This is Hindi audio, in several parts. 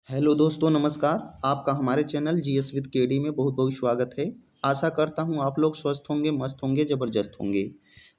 हेलो दोस्तों, नमस्कार। आपका हमारे चैनल जीएस विद केडी में बहुत बहुत स्वागत है। आशा करता हूँ आप लोग स्वस्थ होंगे, मस्त होंगे, ज़बरदस्त होंगे।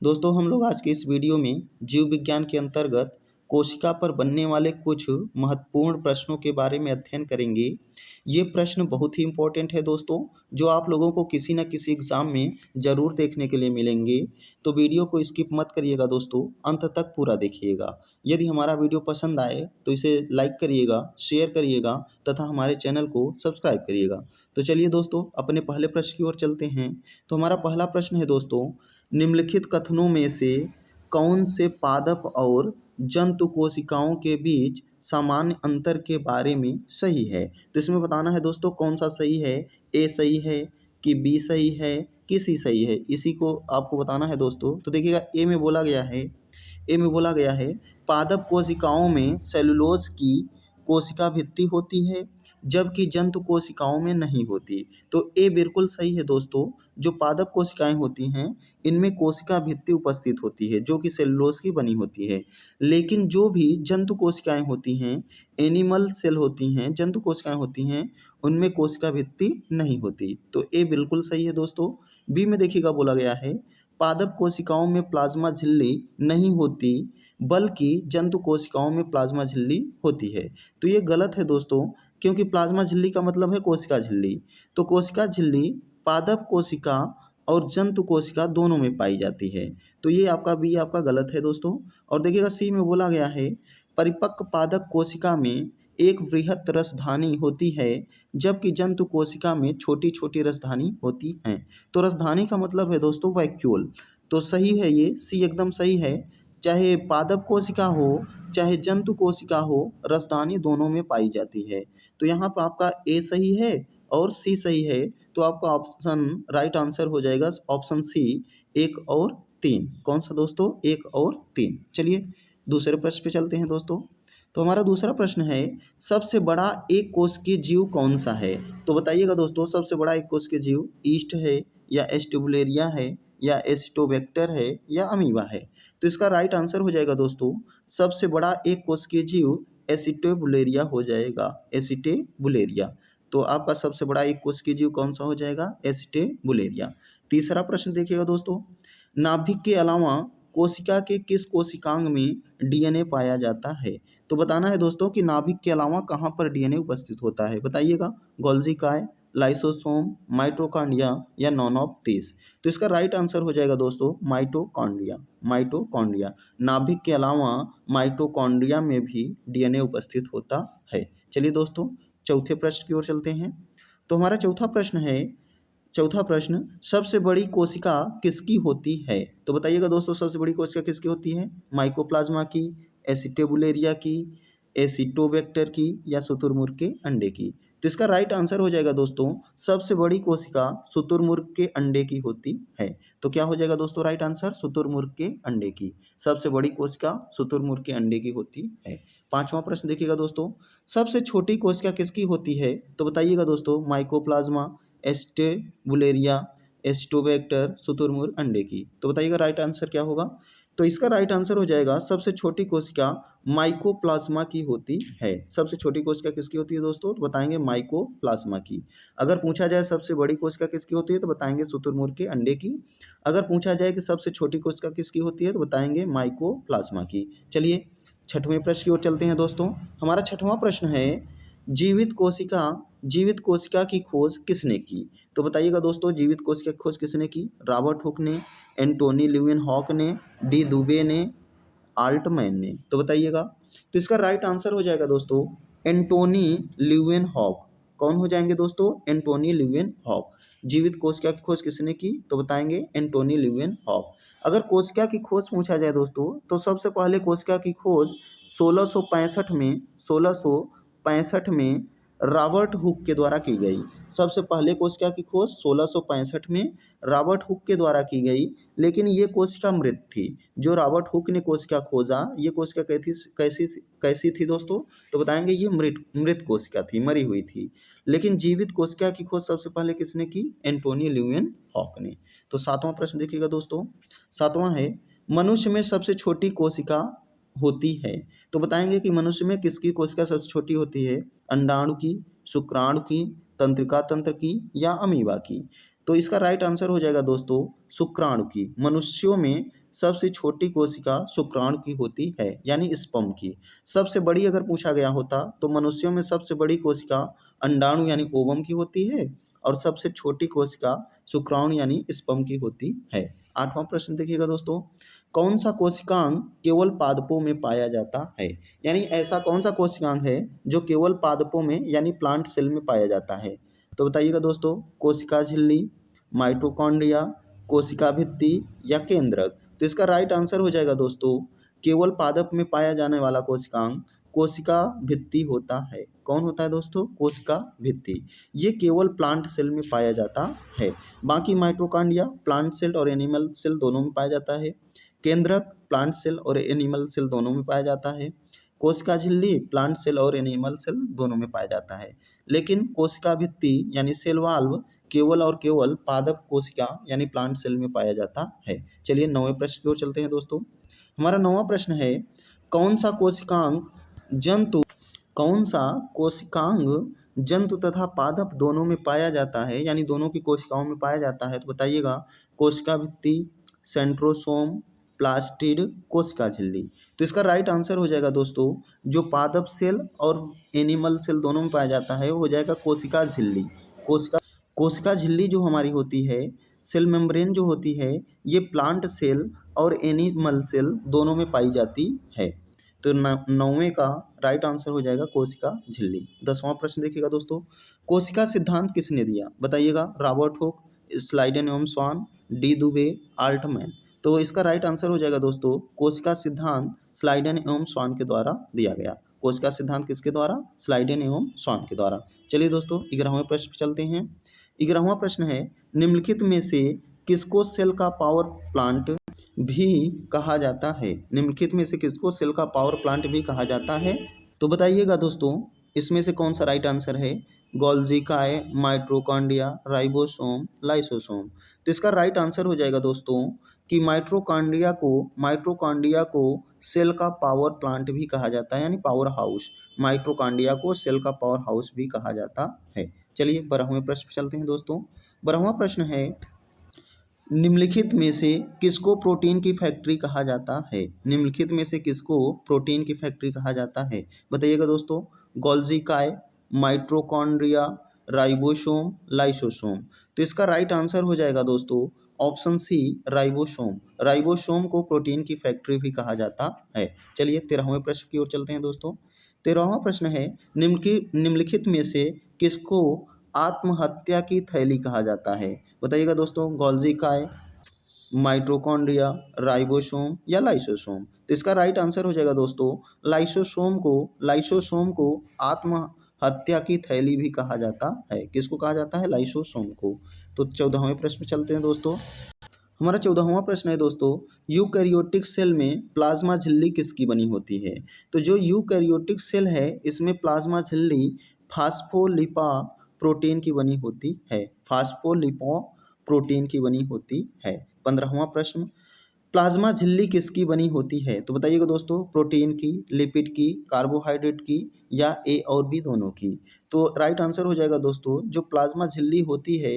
दोस्तों, हम लोग आज के इस वीडियो में जीव विज्ञान के अंतर्गत कोशिका पर बनने वाले कुछ महत्वपूर्ण प्रश्नों के बारे में अध्ययन करेंगे। ये प्रश्न बहुत ही इम्पोर्टेंट है दोस्तों, जो आप लोगों को किसी न किसी एग्ज़ाम में ज़रूर देखने के लिए मिलेंगे। तो वीडियो को स्किप मत करिएगा दोस्तों, अंत तक पूरा देखिएगा। यदि हमारा वीडियो पसंद आए तो इसे लाइक करिएगा, शेयर करिएगा तथा हमारे चैनल को सब्सक्राइब करिएगा। तो चलिए दोस्तों, अपने पहले प्रश्न की ओर चलते हैं। तो हमारा पहला प्रश्न है दोस्तों, निम्नलिखित कथनों में से कौन से पादप और जंतु कोशिकाओं के बीच सामान्य अंतर के बारे में सही है। तो इसमें बताना है दोस्तों कौन सा सही है, ए सही है कि बी सही है कि सी सही है, इसी को आपको बताना है दोस्तों। तो देखिएगा, ए में बोला गया है पादप कोशिकाओं में सेलुलोज की कोशिका भित्ति होती है, जबकि जंतु कोशिकाओं में नहीं होती। तो ए बिल्कुल सही है दोस्तों। जो पादप कोशिकाएं होती हैं, इनमें कोशिका भित्ति उपस्थित होती है जो कि सेलुलोज की बनी होती है। लेकिन जो भी जंतु कोशिकाएं होती हैं, एनिमल सेल होती हैं, जंतु कोशिकाएं होती हैं, उनमें कोशिका भित्ति नहीं होती। तो ए बिल्कुल सही है दोस्तों। बी में देखिएगा बोला गया है पादप कोशिकाओं में प्लाज्मा झिल्ली नहीं होती, बल्कि जंतु कोशिकाओं में प्लाज्मा झिल्ली होती है। तो ये गलत है दोस्तों, क्योंकि प्लाज्मा झिल्ली का मतलब है कोशिका झिल्ली। तो कोशिका झिल्ली पादप कोशिका और जंतु कोशिका दोनों में पाई जाती है। तो ये आपका बी आपका गलत है दोस्तों। और देखिएगा, सी में बोला गया है परिपक्व पादप कोशिका में एक वृहत रसधानी होती है, जबकि जंतु कोशिका में छोटी छोटी रसधानी होती हैं। तो रसधानी का मतलब है दोस्तों वैक्यूल। तो सही है, ये सी एकदम सही है। चाहे पादप कोशिका हो चाहे जंतु कोशिका हो, रसधानी दोनों में पाई जाती है। तो यहाँ पर आपका ए सही है और सी सही है। तो आपका ऑप्शन राइट आंसर हो जाएगा ऑप्शन सी, एक और तीन। कौन सा दोस्तों? एक और तीन। चलिए दूसरे प्रश्न पे चलते हैं दोस्तों। तो हमारा दूसरा प्रश्न है, सबसे बड़ा एक कोशिकीय जीव कौन सा है। तो बताइएगा दोस्तों, सबसे बड़ा एक कोशिकीय जीव ईस्ट है या एस्टुबुलेरिया है या एस्टोबैक्टर है या अमीबा है। तो इसका राइट आंसर हो जाएगा दोस्तों, सबसे बड़ा एक कोशिकीय जीव एसिटेबुलेरिया हो जाएगा, एसिटेबुलेरिया। तो आपका सबसे बड़ा एक कोशिकीय जीव कौन सा हो जाएगा? एसिटेबुलेरिया। तीसरा प्रश्न देखिएगा दोस्तों, नाभिक के अलावा कोशिका के किस कोशिकांग में डीएनए पाया जाता है। तो बताना है दोस्तों कि नाभिक के अलावा कहाँ पर डीएनए उपस्थित होता है। बताइएगा, गोल्जी काय, लाइसोसोम, माइटोकॉन्ड्रिया या नॉन ऑफ दिस। तो इसका राइट आंसर हो जाएगा दोस्तों माइटोकॉन्ड्रिया, माइटोकॉन्ड्रिया। नाभिक के अलावा माइटोकॉन्ड्रिया में भी डीएनए उपस्थित होता है। चलिए दोस्तों, चौथे प्रश्न की ओर चलते हैं। तो हमारा चौथा प्रश्न, सबसे बड़ी कोशिका किसकी होती है। तो बताइएगा दोस्तों, सबसे बड़ी कोशिका किसकी होती है? माइकोप्लाज्मा की, एसिटेबुलेरिया की, एसिटोबैक्टर की या शुतुरमुर्ग के अंडे की। तो इसका राइट आंसर हो जाएगा दोस्तों, सबसे बड़ी कोशिका शुतुरमुर्ग के अंडे की होती है। तो क्या हो जाएगा दोस्तों राइट आंसर? शुतुरमुर्ग के अंडे की। सबसे बड़ी कोशिका शुतुरमुर्ग के अंडे की होती है। पांचवा प्रश्न देखिएगा दोस्तों, सबसे छोटी कोशिका किसकी होती है। तो बताइएगा दोस्तों, माइकोप्लाज्मा, एस्टेबुलेरिया, एस्टोबैक्टर, शुतुरमुर्ग अंडे की। तो बताइएगा राइट आंसर क्या होगा। तो इसका राइट आंसर हो जाएगा, सबसे छोटी कोशिका माइकोप्लाज्मा की होती है। सबसे छोटी कोशिका किसकी होती है दोस्तों? तो बताएंगे माइकोप्लाज्मा की। अगर पूछा जाए सबसे बड़ी कोशिका किसकी होती है, तो बताएंगे शुतुरमुर्ग के अंडे की। अगर पूछा जाए कि सबसे छोटी कोशिका किसकी होती है, तो बताएंगे माइकोप्लाज्मा की। चलिए छठवें प्रश्न की ओर चलते हैं दोस्तों। हमारा छठवां प्रश्न है, जीवित कोशिका की खोज किसने की। तो बताइएगा दोस्तों, जीवित कोशिका की खोज किसने की? रॉबर्ट हुक ने, एंटोनी ल्यूवेनहॉक ने, डी दुबे ने, आल्टमैन ने। तो बताइएगा। तो इसका राइट आंसर हो जाएगा दोस्तों एंटोनी ल्यूवेनहॉक। कौन हो जाएंगे दोस्तों? एंटोनी ल्यूवेनहॉक। जीवित कोशिका की खोज किसने की? तो बताएंगे एंटोनी ल्यूवेनहॉक। अगर कोशिका की खोज पूछा जाए दोस्तों, तो सबसे पहले कोशिका की खोज 1665 में रॉबर्ट हुक के द्वारा की गई। सबसे पहले कोशिका की खोज 1665 में रॉबर्ट हुक के द्वारा की गई, लेकिन ये कोशिका मृत थी। जो रॉबर्ट हुक ने कोशिका खोजा, ये कोशिका कैसी थी दोस्तों? तो बताएंगे ये मृत कोशिका थी, मरी हुई थी। लेकिन जीवित कोशिका की खोज सबसे पहले किसने की? एंटोनी ल्यूवेनहॉक ने। तो सातवां प्रश्न देखिएगा दोस्तों। सातवां है, मनुष्य में सबसे छोटी कोशिका होती है। तो बताएंगे कि मनुष्य में किसकी कोशिका सबसे छोटी होती है, अंडाणु की, शुक्राणु की, तंत्रिका तंत्र की या अमीबा की। तो इसका राइट आंसर हो जाएगा दोस्तों शुक्राणु की। मनुष्यों में सबसे छोटी कोशिका शुक्राणु की होती है यानी स्पर्म की। सबसे बड़ी अगर पूछा गया होता तो मनुष्यों में सबसे बड़ी कोशिका अंडाणु यानी ओवम की होती है और सबसे छोटी कोशिका शुक्राणु यानी स्पर्म की होती है। आठवां प्रश्न देखिएगा दोस्तों, कौन सा कोशिकांग केवल पादपों में पाया जाता है, यानी ऐसा कौन सा कोशिकांग है जो केवल पादपों में यानी प्लांट सेल में पाया जाता है। तो बताइएगा दोस्तों, कोशिका झिल्ली, माइटोकॉन्ड्रिया, कोशिका भित्ति या केंद्रक। तो इसका राइट आंसर हो जाएगा दोस्तों केवल पादप में पाया जाने वाला कोशिकांग कोशिका भित्ति होता है। कौन होता है दोस्तों, कोशिका भित्ति। ये केवल प्लांट सेल में पाया जाता है। बाकी माइटोकॉन्ड्रिया प्लांट सेल और एनिमल सेल दोनों में पाया जाता है। केंद्रक प्लांट सेल और एनिमल सेल दोनों में पाया जाता है। कोशिका झिल्ली प्लांट सेल और एनिमल सेल दोनों में पाया जाता है। लेकिन कोशिका भित्ति यानी सेल वाल्व केवल और केवल पादप कोशिका यानी प्लांट सेल में पाया जाता है। चलिए 9वें प्रश्न की ओर चलते हैं दोस्तों। हमारा 9वां प्रश्न है, कौन सा कोशिकांग जंतु कौन सा कोशिकांग जंतु तथा पादप दोनों में पाया जाता है, यानी दोनों की कोशिकाओं में पाया जाता है। तो बताइएगा, कोशिका भित्ति, सेंट्रोसोम, प्लास्टिड, कोशिका झिल्ली। तो इसका राइट आंसर हो जाएगा दोस्तों जो पादप सेल और एनिमल सेल दोनों में पाया जाता है वो हो जाएगा कोशिका झिल्ली। कोशिका झिल्ली जो हमारी होती है, सेल मेम्ब्रेन जो होती है, ये प्लांट सेल और एनिमल सेल दोनों में पाई जाती है। तो 9वें का राइट आंसर हो जाएगा कोशिका झिल्ली। 10वां प्रश्न देखिएगा दोस्तों, कोशिका सिद्धांत किसने दिया। बताइएगा, रॉबर्ट हुक, स्लाइडेन एवं स्वान, डी दुबे, आल्टमैन। तो इसका राइट आंसर हो जाएगा दोस्तों कोशिका सिद्धांत स्लाइडेन एवं स्वान के द्वारा दिया गया। कोशिका सिद्धांत किसके द्वारा, स्लाइडेन एवं स्वान के द्वारा। चलिए दोस्तों 11वें प्रश्न पर चलते हैं। 11वां प्रश्न है, निम्नलिखित में से किसको सेल का पावर प्लांट भी कहा जाता है। निम्नलिखित में से किसको सेल का पावर प्लांट भी कहा जाता है। तो बताइएगा दोस्तों इसमें से कौन सा राइट आंसर है, गोल्जी काय, माइटोकॉन्ड्रिया, राइबोसोम, लाइसोसोम। तो इसका राइट आंसर हो जाएगा दोस्तों कि माइटोकॉन्ड्रिया को सेल का पावर प्लांट भी कहा जाता है यानी पावर हाउस। माइटोकॉन्ड्रिया को सेल का पावर हाउस भी कहा जाता है। चलिए 12वें प्रश्न पर चलते हैं दोस्तों। 12वां प्रश्न है, निम्नलिखित में से किसको प्रोटीन की फैक्ट्री कहा जाता है। निम्नलिखित में से किसको प्रोटीन की फैक्ट्री कहा जाता है। बताइएगा दोस्तों, गोल्जी काय, माइटोकॉन्ड्रिया, राइबोसोम, लाइसोसोम। तो इसका राइट आंसर हो जाएगा दोस्तों ऑप्शन सी, राइबोसोम। राइबोसोम को प्रोटीन की फैक्ट्री भी कहा जाता है। चलिए 13वें प्रश्न की ओर चलते हैं दोस्तों। 13वां प्रश्न है, निम्नलिखित में से किसको आत्महत्या की थैली कहा जाता है। बताइएगा दोस्तों, गोल्जी काय, माइटोकॉन्ड्रिया, राइबोसोम या लाइसोसोम। तो इसका राइट आंसर हो जाएगा दोस्तों लाइसोसोम को आत्महत्या की थैली भी कहा जाता है। किसको कहा जाता है, लाइसोसोम को। तो 14वें प्रश्न पे चलते हैं दोस्तों। हमारा 14वां प्रश्न है दोस्तों, यूकैरियोटिक सेल में प्लाज्मा झिल्ली किसकी बनी होती है। तो जो यूकैरियोटिक सेल है इसमें प्लाज्मा झिल्ली फास्फोलिपा प्रोटीन की बनी होती है। फास्फोलिपो प्रोटीन की बनी होती है। 15वां प्रश्न, प्लाज्मा झिल्ली किसकी बनी होती है। तो बताइएगा दोस्तों, प्रोटीन की, लिपिड की, कार्बोहाइड्रेट की या ए और बी दोनों की। तो राइट आंसर हो जाएगा दोस्तों जो प्लाज्मा झिल्ली होती है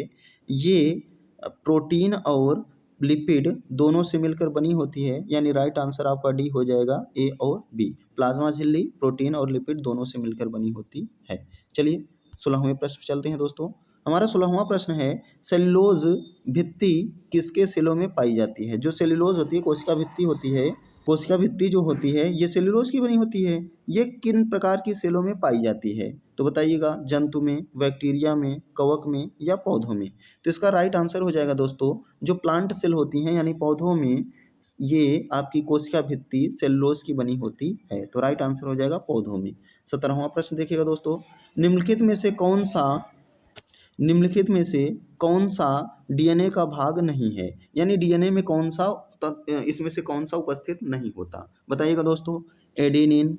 ये प्रोटीन और लिपिड दोनों से मिलकर बनी होती है, यानी राइट आंसर आपका डी हो जाएगा, ए और बी। प्लाज्मा झिल्ली प्रोटीन और लिपिड दोनों से मिलकर बनी होती है। चलिए 16वें प्रश्न पे चलते हैं दोस्तों। हमारा 16वां प्रश्न है, सेलुलोज भित्ति किसके सेलों में पाई जाती है। जो सेलुलोज होती है, कोशिका भित्ति होती है, कोशिका भित्ति जो होती है ये सेलुलोज की बनी होती है। ये किन प्रकार की सेलों में पाई जाती है। तो बताइएगा, जंतु में, बैक्टीरिया में, कवक में या पौधों में। तो इसका राइट आंसर हो जाएगा दोस्तों जो प्लांट सेल होती हैं यानी पौधों में ये आपकी कोशिका भित्ति सेलुलोज की बनी होती है। तो राइट आंसर हो जाएगा पौधों में। 17वां प्रश्न देखिएगा दोस्तों, निम्नलिखित में से कौन सा डीएनए का भाग नहीं है, यानी डीएनए में इसमें से कौन सा उपस्थित नहीं होता। बताइएगा दोस्तों, एडेनिन,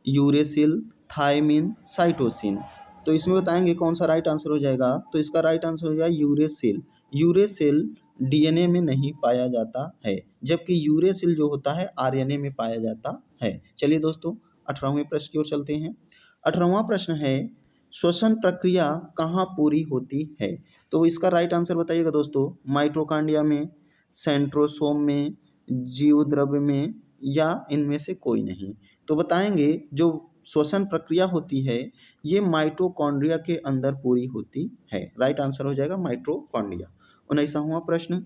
यूरेसिल, थायमिन, साइटोसिन। तो इसमें बताएंगे कौन सा राइट आंसर हो जाएगा। तो इसका राइट आंसर हो जाएगा यूरेसिल। यूरेसिल डीएनए में नहीं पाया जाता है, जबकि यूरेसिल जो होता है आरएनए में पाया जाता है। चलिए दोस्तों 18वें प्रश्न की ओर चलते हैं। 18वां प्रश्न है श्वसन प्रक्रिया कहाँ पूरी होती है? तो इसका राइट आंसर बताइएगा दोस्तों। माइटोकॉन्ड्रिया में, सेंट्रोसोम में, जीवद्रव्य में या इनमें से कोई नहीं। तो बताएंगे जो श्वसन प्रक्रिया होती है ये माइटोकॉन्ड्रिया के अंदर पूरी होती है। राइट आंसर हो जाएगा माइटोकॉन्ड्रिया। 19वां प्रश्न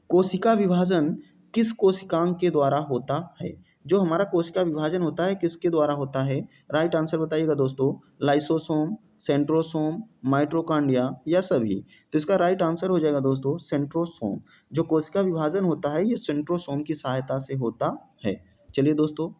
कोशिका विभाजन किस कोशिकांग के द्वारा होता है? जो हमारा कोशिका विभाजन होता है किसके द्वारा होता है? राइट आंसर बताइएगा दोस्तों। लाइसोसोम, सेंट्रोसोम, माइटोकॉन्ड्रिया या सभी? तो इसका राइट आंसर हो जाएगा दोस्तों सेंट्रोसोम। जो कोशिका विभाजन होता है ये सेंट्रोसोम की सहायता से होता है। चलिए दोस्तों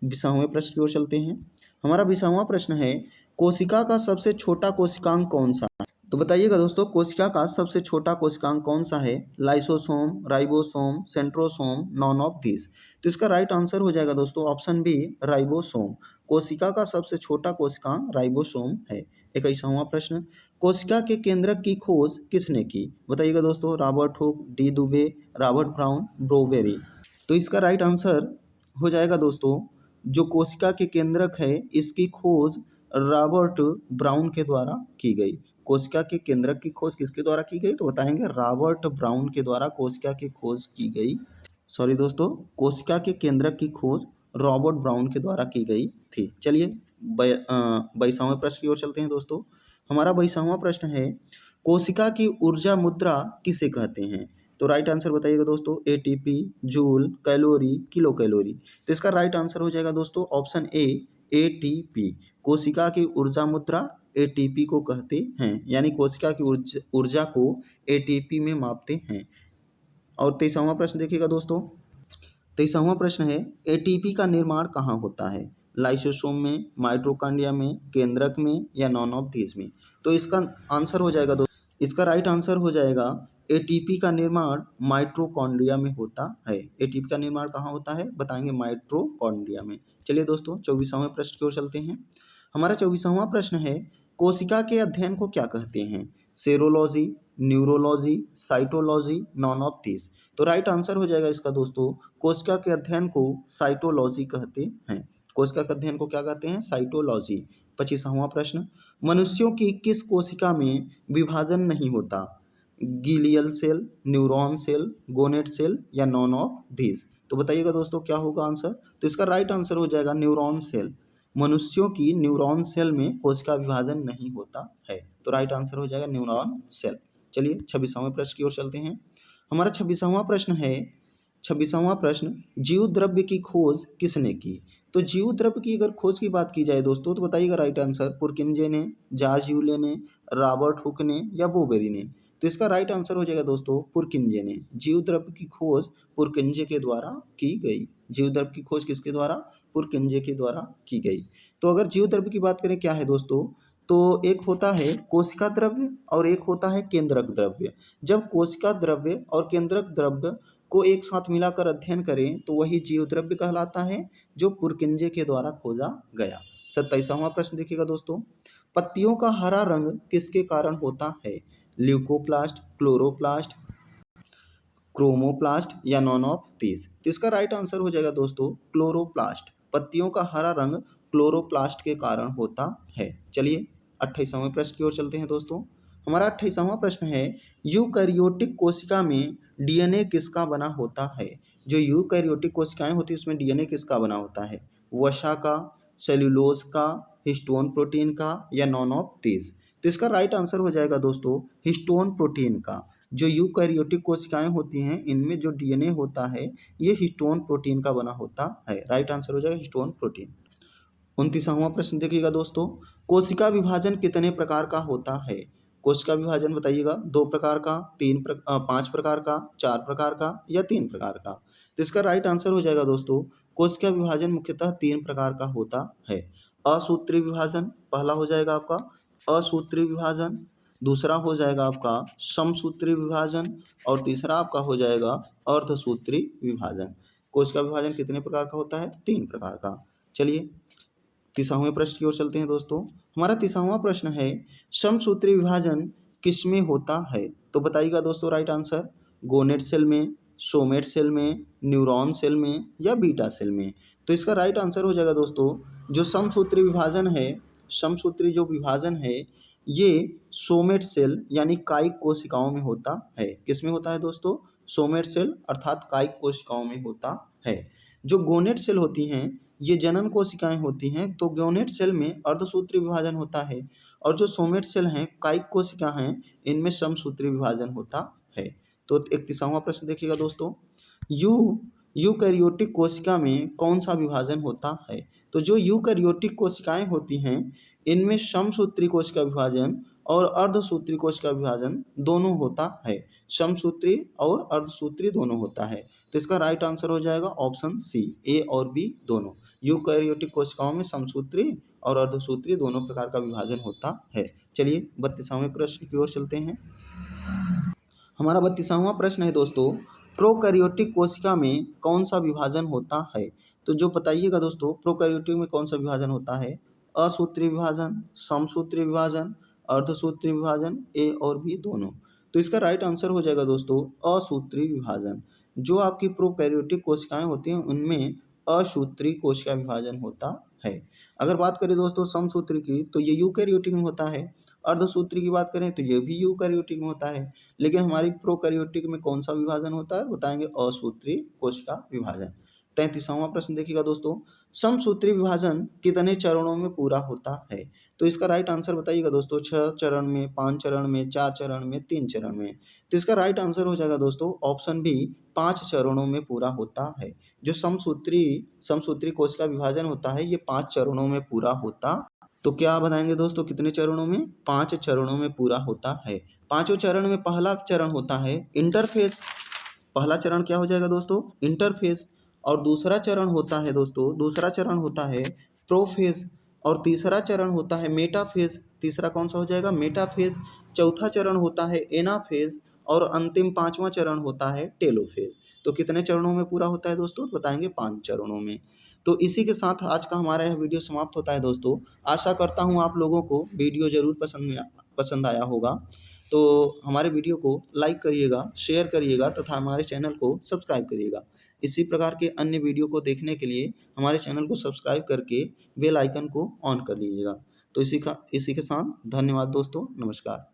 20वें प्रश्न की ओर चलते हैं। हमारा 20वां प्रश्न है कोशिका का सबसे छोटा कोशिकांग कौन सा है? तो बताइएगा दोस्तों कोशिका का सबसे छोटा कोशिकांग कौन सा है? Lysosome, ribosome, centrosome, none of this? तो इसका राइट आंसर हो जाएगा दोस्तों ऑप्शन बी राइबोसोम। कोशिका का सबसे छोटा कोशिकांग राइबोसोम है। 21वां प्रश्न कोशिका के केंद्रक की खोज किसने की? बताइएगा दोस्तों Robert Hooke, D Dubey, Robert Brown, ब्रोबेरी? तो इसका राइट आंसर हो जाएगा दोस्तों जो कोशिका के केंद्रक है इसकी खोज रॉबर्ट ब्राउन के द्वारा की गई। कोशिका के केंद्रक की खोज किसके द्वारा की गई? तो बताएंगे रॉबर्ट ब्राउन के द्वारा कोशिका की खोज की गई। सॉरी दोस्तों कोशिका के केंद्रक की खोज रॉबर्ट ब्राउन के द्वारा की गई थी। चलिए 22वें प्रश्न की ओर चलते हैं दोस्तों। हमारा 22वां प्रश्न है कोशिका की ऊर्जा मुद्रा किसे कहते हैं? तो राइट आंसर बताइएगा दोस्तों ATP, joule, calorie, kilo calorie? तो इसका राइट आंसर हो जाएगा दोस्तों ऑप्शन ए एटीपी। कोशिका की ऊर्जा मुद्रा एटीपी को कहते हैं, यानी कोशिका की ऊर्जा को एटीपी में मापते हैं। और 23वां प्रश्न देखिएगा दोस्तों। 23वां प्रश्न है एटीपी का निर्माण कहाँ होता है? लाइसोसोम में, माइटोकॉन्ड्रिया में, केंद्रक में या नॉन ऑफ दिस में? तो इसका आंसर हो जाएगा दोस्तों इसका राइट आंसर हो जाएगा एटीपी का निर्माण माइटोकॉन्ड्रिया में होता है। एटीपी का निर्माण कहाँ होता है? बताएंगे माइटोकॉन्ड्रिया में। चलिए दोस्तों 24वें प्रश्न की ओर चलते हैं। हमारा 24वां प्रश्न है कोशिका के अध्ययन को क्या कहते हैं? Serology, neurology, cytology, none of this? तो राइट आंसर हो जाएगा इसका दोस्तों कोशिका के अध्ययन को साइटोलॉजी कहते हैं। कोशिका के अध्ययन को क्या कहते हैं? साइटोलॉजी। 25वां प्रश्न मनुष्यों की किस कोशिका में विभाजन नहीं होता? गीलियल सेल, न्यूरॉन सेल, गोनेट सेल या नॉन ऑफ दिस? तो बताइएगा दोस्तों क्या होगा आंसर? तो इसका राइट आंसर हो जाएगा न्यूरॉन सेल। मनुष्यों की न्यूरॉन सेल में कोशिका विभाजन नहीं होता है। तो राइट आंसर हो जाएगा न्यूरॉन सेल। चलिए 26वें प्रश्न की ओर चलते हैं। हमारा 26वां प्रश्न है 26वां प्रश्न जीव द्रव्य की खोज किसने की? तो जीव द्रव्य की अगर खोज की बात की जाए दोस्तों तो बताइएगा राइट आंसर पुरकिंजे ने, जॉर्ज यूले ने, रॉबर्ट हुक ने या बोबेरी ने? तो इसका राइट आंसर हो जाएगा दोस्तों पुरकिंजे ने। जीव द्रव्य की खोज पुरकिंजे के द्वारा की गई। जीव द्रव्य की खोज किसके द्वारा? पुरकिंजे के द्वारा की गई। तो अगर जीव द्रव्य की बात करें क्या है दोस्तों तो एक होता है कोशिका द्रव्य और एक होता है केंद्रक द्रव्य। जब कोशिका द्रव्य और केंद्रक द्रव्य को एक साथ मिलाकर अध्ययन करें तो वही जीव द्रव्य कहलाता है जो पुरकिंजे के द्वारा खोजा गया। 27वां प्रश्न देखिएगा दोस्तों पत्तियों का हरा रंग किसके कारण होता है? ल्यूकोप्लास्ट, क्लोरोप्लास्ट, क्रोमोप्लास्ट या नॉन ऑफ दिस? तो इसका राइट आंसर हो जाएगा दोस्तों क्लोरोप्लास्ट। पत्तियों का हरा रंग क्लोरोप्लास्ट के कारण होता है। चलिए 28वें प्रश्न की ओर चलते हैं दोस्तों। हमारा 28वां प्रश्न है यूकैरियोटिक कोशिका में डीएनए किसका बना होता है? जो यूकैरियोटिक कोशिकाएं होती है उसमें डीएनए किसका बना होता है? वसा का, सेल्यूलोज का, हिस्टोन प्रोटीन का या नॉन ऑफ दिस? तो इसका राइट आंसर हो जाएगा दोस्तों हिस्टोन प्रोटीन का। जो यूकैरियोटिक कोशिकाएं होती हैं इनमें जो डीएनए होता है ये हिस्टोन प्रोटीन का बना होता है। राइट आंसर हो जाएगा हिस्टोन प्रोटीन। 29वां प्रश्न देखिएगा दोस्तों कोशिका विभाजन कितने प्रकार का होता है? कोशिका विभाजन बताइएगा 2 प्रकार का, 5 प्रकार का, 4 प्रकार का या 3 प्रकार का? तो इसका राइट आंसर हो जाएगा दोस्तों कोशिका विभाजन मुख्यतः 3 प्रकार का होता है। असूत्रीय विभाजन पहला हो जाएगा आपका असूत्रीय विभाजन, दूसरा हो जाएगा आपका समसूत्रीय विभाजन और तीसरा आपका हो जाएगा अर्धसूत्रीय विभाजन। कोशिका विभाजन कितने प्रकार का होता है? 3 प्रकार का। चलिए 30वें प्रश्न की ओर चलते हैं दोस्तों। हमारा 30वां प्रश्न है समसूत्रीय विभाजन किस में होता है? तो बताइएगा दोस्तों राइट आंसर, गोनेट सेल में, सोमेट सेल में, न्यूरॉन सेल में या बीटा सेल में। तो इसका राइट आंसर हो जाएगा दोस्तों, जो समसूत्री विभाजन है, समसूत्री जो विभाजन है ये सोमेट सेल यानी कायिक कोशिकाओं में होता है। किस में होता है दोस्तों? सोमेट सेल अर्थात कायिक कोशिकाओं में होता है। जो गोनेट सेल होती हैं ये जनन कोशिकाएं होती हैं, तो गोनेट सेल में अर्धसूत्री विभाजन होता है और जो सोमेट सेल हैं कायिक कोशिका हैं इनमें समसूत्री विभाजन होता है। तो 31वां प्रश्न देखिएगा दोस्तों, यूकैरियोटिक कोशिका में कौन सा विभाजन होता है? तो जो यूकैरियोटिक कोशिकाएं होती हैं इनमें समसूत्री कोशिका विभाजन और अर्धसूत्री कोशिका विभाजन दोनों होता है। समसूत्री और अर्धसूत्री दोनों होता है। तो इसका राइट आंसर हो जाएगा ऑप्शन सी, ए और बी दोनों। यूकैरियोटिक कोशिकाओं में समसूत्री और अर्धसूत्री दोनों प्रकार का विभाजन होता है। चलिए 32वें प्रश्न की ओर चलते हैं। हमारा 32वां प्रश्न है दोस्तों, प्रोकैरियोटिक कोशिका में कौन सा विभाजन होता है? तो जो बताइएगा दोस्तों, प्रोकैरियोटिक में कौन सा विभाजन होता है? असूत्री विभाजन, समसूत्री विभाजन, अर्धसूत्री विभाजन, ए और बी दोनों। तो इसका राइट आंसर हो जाएगा दोस्तों असूत्री विभाजन। जो आपकी प्रोकैरियोटिक कोशिकाएं होती हैं उनमें असूत्री कोशिका विभाजन होता है। अगर बात करें दोस्तों समसूत्री की तो ये यूकैरियोटिक में होता है। अर्धसूत्री की बात करें तो ये भी यूकैरियोटिक में होता है। लेकिन हमारी प्रोकैरियोटिक में कौन सा विभाजन होता है? बताएंगे असूत्री कोशिका विभाजन। 33वां प्रश्न देखिएगा दोस्तों, समसूत्री विभाजन कितने चरणों में पूरा होता है? तो इसका राइट आंसर बताइएगा दोस्तों, 6 चरण में, 5 चरण में, 4 चरण में, 3 चरण में। तो इसका राइट आंसर हो जाएगा दोस्तों ऑप्शन बी, 5 चरणों में पूरा होता है। जो समसूत्री कोशिका विभाजन होता है ये 5 चरणों में पूरा होता। तो क्या बताएंगे दोस्तों कितने चरणों में? 5 चरणों में पूरा होता है। पांचों चरण में पहला चरण होता है इंटरफेज। पहला चरण क्या हो जाएगा दोस्तों? इंटरफेज। और दूसरा चरण होता है दोस्तों, दूसरा चरण होता है प्रोफेज। और तीसरा चरण होता है मेटाफेज। तीसरा कौन सा हो जाएगा? मेटाफेज। चौथा चरण होता है एनाफेज और अंतिम 5वां चरण होता है टेलोफेज। तो कितने चरणों में पूरा होता है दोस्तों? बताएंगे 5 चरणों में। तो इसी के साथ आज का हमारा यह वीडियो समाप्त होता है दोस्तों। आशा करता हूँ आप लोगों को वीडियो ज़रूर पसंद आया होगा। तो हमारे वीडियो को लाइक करिएगा, शेयर करिएगा तथा हमारे चैनल को सब्सक्राइब करिएगा। इसी प्रकार के अन्य वीडियो को देखने के लिए हमारे चैनल को सब्सक्राइब करके बेल आइकन को ऑन कर लीजिएगा। तो इसी के साथ धन्यवाद दोस्तों, नमस्कार।